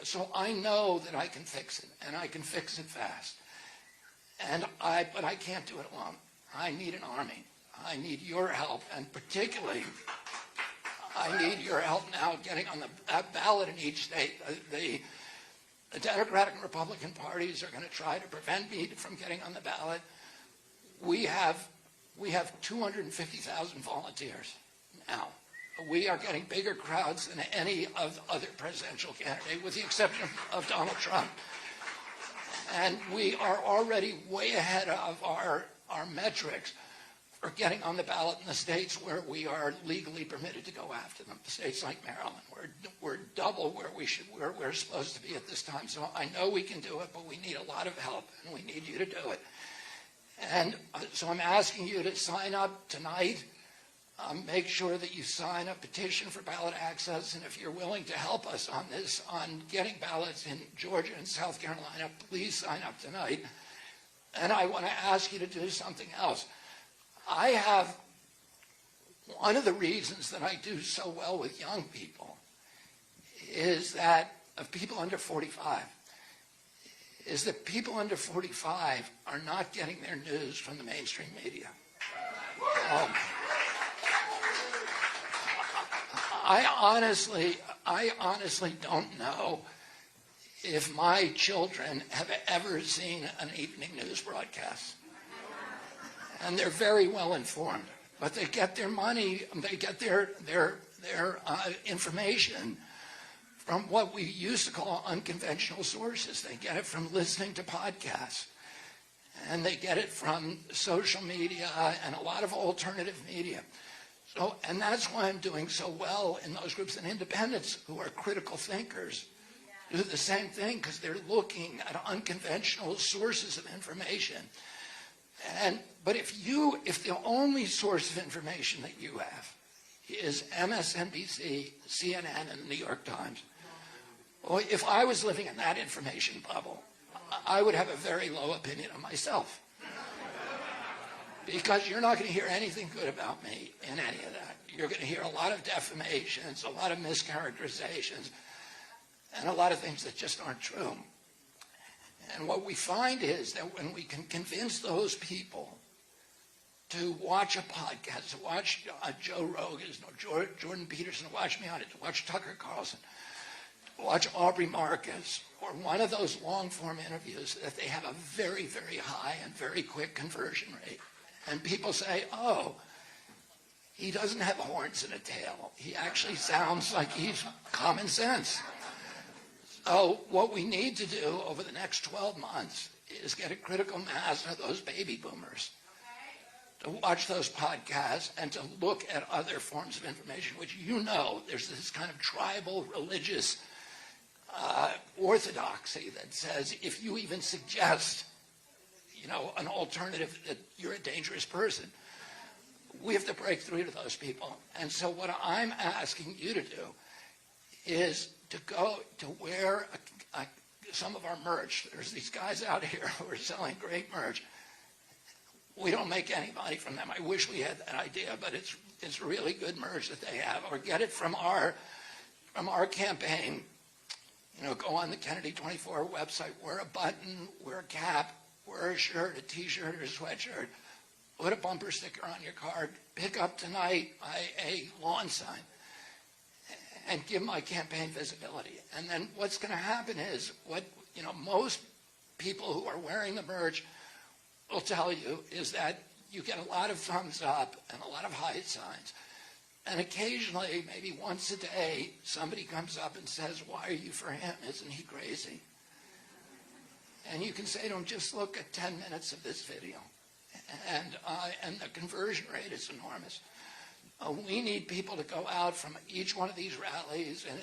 so I know that I can fix it, and I can fix it fast. But I can't do it alone. I need an army. I need your help, and particularly, I need your help now getting on the ballot in each state. The Democratic and Republican parties are going to try to prevent me from getting on the ballot. We have 250,000 volunteers now. We are getting bigger crowds than any of the other presidential candidate, with the exception of Donald Trump. And we are already way ahead of our metrics for getting on the ballot in the states where we are legally permitted to go after them. States like Maryland, we're double where we're supposed to be at this time. So I know we can do it, but we need a lot of help, and we need you to do it. And so I'm asking you to sign up tonight. Make sure that you sign a petition for ballot access, and if you're willing to help us on this, on getting ballots in Georgia and South Carolina, please sign up tonight. And I want to ask you to do something else. One of the reasons that I do so well with young people is that, of people under 45, is that people under 45 are not getting their news from the mainstream media. I honestly don't know if my children have ever seen an evening news broadcast. And they're very well informed, but they get their money, they get their information from what we used to call unconventional sources. They get it from listening to podcasts, and they get it from social media and a lot of alternative media. So, and that's why I'm doing so well in those groups. And independents who are critical thinkers do the same thing, because they're looking at unconventional sources of information. But if the only source of information that you have is MSNBC, CNN, and the New York Times, well, if I was living in that information bubble, I would have a very low opinion of myself. Because you're not going to hear anything good about me in any of that. You're going to hear a lot of defamations, a lot of mischaracterizations, and a lot of things that just aren't true. And what we find is that when we can convince those people to watch a podcast, to watch Joe Rogan's, Jordan Peterson, to watch me on it, to watch Tucker Carlson, to watch Aubrey Marcus, or one of those long-form interviews, that they have a very, very high and very quick conversion rate. And people say, oh, he doesn't have horns and a tail. He actually sounds like he's common sense. So what we need to do over the next 12 months is get a critical mass of those baby boomers to watch those podcasts and to look at other forms of information, which, you know, there's this kind of tribal religious orthodoxy that says if you even suggest, you know, an alternative, that you're a dangerous person. We have to break through to those people. And so what I'm asking you to do is to go to wear some of our merch. There's these guys out here who are selling great merch. We don't make any money from them. I wish we had that idea, but it's really good merch that they have. Or get it from our campaign. You know, go on the Kennedy 24 website, wear a button, wear a cap, wear a shirt, a t-shirt, or a sweatshirt. Put a bumper sticker on your card. Pick up tonight a lawn sign, and give my campaign visibility. And then what's going to happen is, most people who are wearing the merch will tell you is that you get a lot of thumbs up and a lot of hide signs. And occasionally, maybe once a day, somebody comes up and says, why are you for him? Isn't he crazy? And you can say to them, just look at 10 minutes of this video. And the conversion rate is enormous. We need people to go out from each one of these rallies, and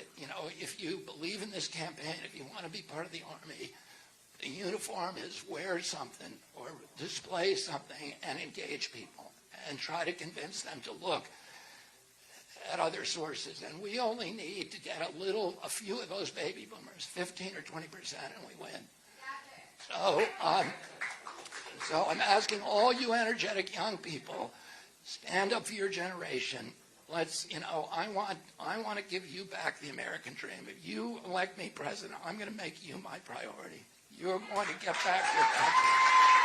if you believe in this campaign, if you want to be part of the Army, the uniform is wear something or display something and engage people and try to convince them to look at other sources. And we only need to get a few of those baby boomers, 15 or 20%, and we win. So I'm asking all you energetic young people, stand up for your generation. Let's, I want to give you back the American dream. If you elect me president, I'm going to make you my priority. You're going to get back your country.